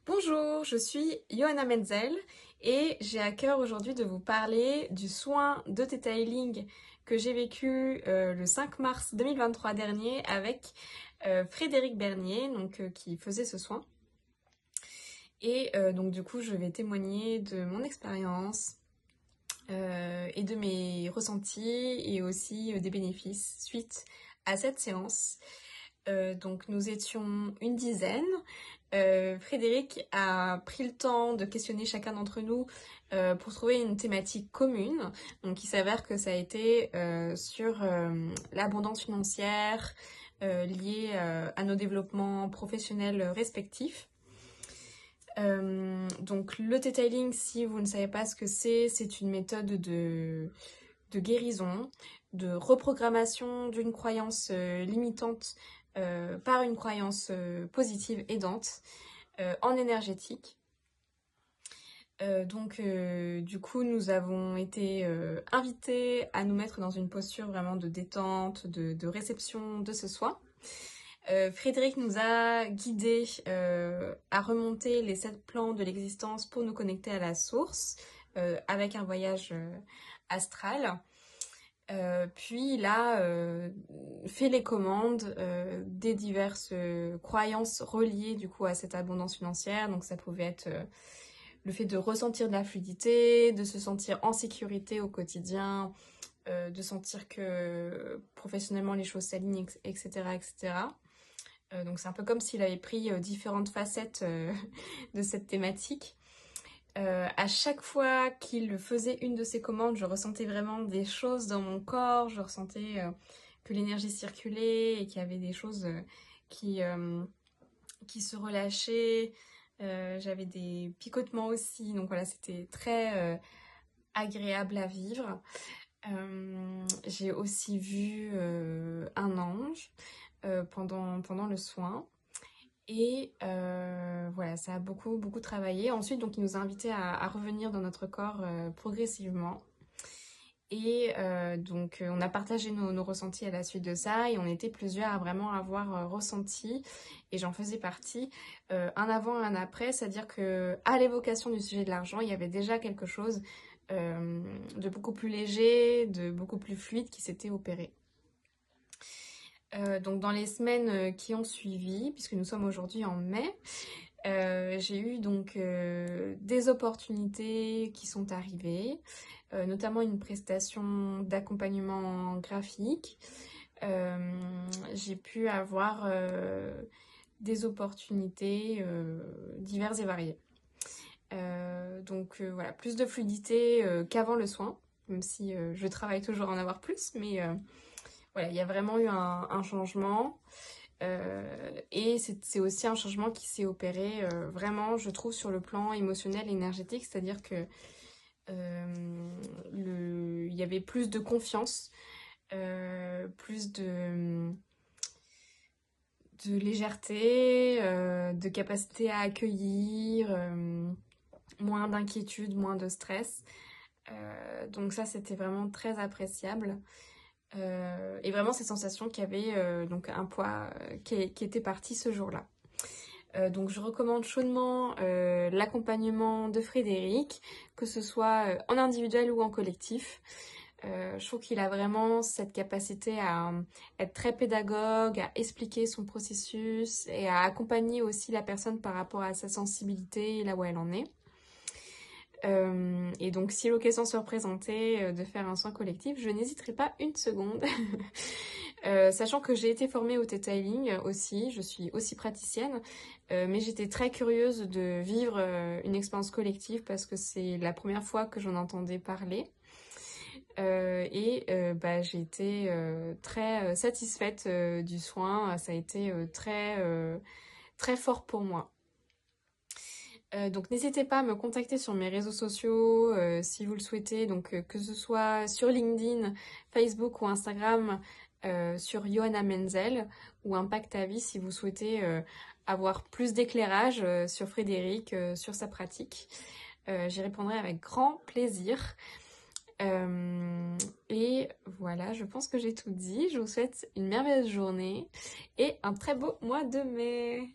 Bonjour, je suis Johanna Menzel et j'ai à cœur aujourd'hui de vous parler du soin de detailing que j'ai vécu le 5 mars 2023 dernier avec Frédéric Bernier, qui faisait ce soin. Et donc du coup, je vais témoigner de mon expérience et de mes ressentis et aussi des bénéfices suite à cette séance. Donc nous étions une dizaine. Frédéric a pris le temps de questionner chacun d'entre nous pour trouver une thématique commune. Donc il s'avère que ça a été sur l'abondance financière liée à nos développements professionnels respectifs. Donc le detailing, si vous ne savez pas ce que c'est une méthode de guérison, de reprogrammation d'une croyance limitante par une croyance positive aidante en énergétique. Du coup, nous avons été invités à nous mettre dans une posture vraiment de détente, de réception de ce soin. Frédéric nous a guidés à remonter les 7 plans de l'existence pour nous connecter à la source avec un voyage astral. Puis il a fait les commandes des diverses croyances reliées du coup à cette abondance financière. Donc ça pouvait être le fait de ressentir de la fluidité, de se sentir en sécurité au quotidien, de sentir que professionnellement les choses s'alignent, etc. etc. Donc c'est un peu comme s'il avait pris différentes facettes de cette thématique. À chaque fois qu'il faisait une de ses commandes, je ressentais vraiment des choses dans mon corps, je ressentais que l'énergie circulait et qu'il y avait des choses qui se relâchaient. J'avais des picotements aussi, donc voilà, c'était très agréable à vivre. J'ai aussi vu un ange pendant le soin. Et voilà, ça a beaucoup travaillé. Ensuite, donc, il nous a invités à revenir dans notre corps progressivement. Et on a partagé nos ressentis à la suite de ça. Et on était plusieurs à vraiment avoir ressenti, et j'en faisais partie, un avant et un après. C'est-à-dire qu'à l'évocation du sujet de l'argent, il y avait déjà quelque chose de beaucoup plus léger, de beaucoup plus fluide qui s'était opéré. Donc dans les semaines qui ont suivi, puisque nous sommes aujourd'hui en mai, j'ai eu donc des opportunités qui sont arrivées, notamment une prestation d'accompagnement graphique. J'ai pu avoir des opportunités diverses et variées. Voilà, plus de fluidité qu'avant le soin, même si je travaille toujours à en avoir plus, mais voilà, il y a vraiment eu un changement. Et c'est aussi un changement qui s'est opéré vraiment, je trouve, sur le plan émotionnel et énergétique. C'est-à-dire que il y avait plus de confiance, plus de légèreté, de capacité à accueillir, moins d'inquiétude, moins de stress. Donc ça, c'était vraiment très appréciable. Et vraiment ces sensations qui avaient donc un poids qui était parti ce jour-là. Donc je recommande chaudement l'accompagnement de Frédéric, que ce soit en individuel ou en collectif. Je trouve qu'il a vraiment cette capacité à être très pédagogue, à expliquer son processus et à accompagner aussi la personne par rapport à sa sensibilité et là où elle en est. Et donc si l'occasion se représentait de faire un soin collectif, je n'hésiterai pas une seconde. Sachant que j'ai été formée au detailing aussi, je suis aussi praticienne, mais j'étais très curieuse de vivre une expérience collective parce que c'est la première fois que j'en entendais parler. J'ai été très satisfaite du soin, ça a été très fort pour moi. Donc n'hésitez pas à me contacter sur mes réseaux sociaux si vous le souhaitez, donc que ce soit sur LinkedIn, Facebook ou Instagram, sur Johanna Menzel, ou Impact à vie si vous souhaitez avoir plus d'éclairage sur Frédéric, sur sa pratique. J'y répondrai avec grand plaisir. Et voilà, je pense que j'ai tout dit. Je vous souhaite une merveilleuse journée et un très beau mois de mai.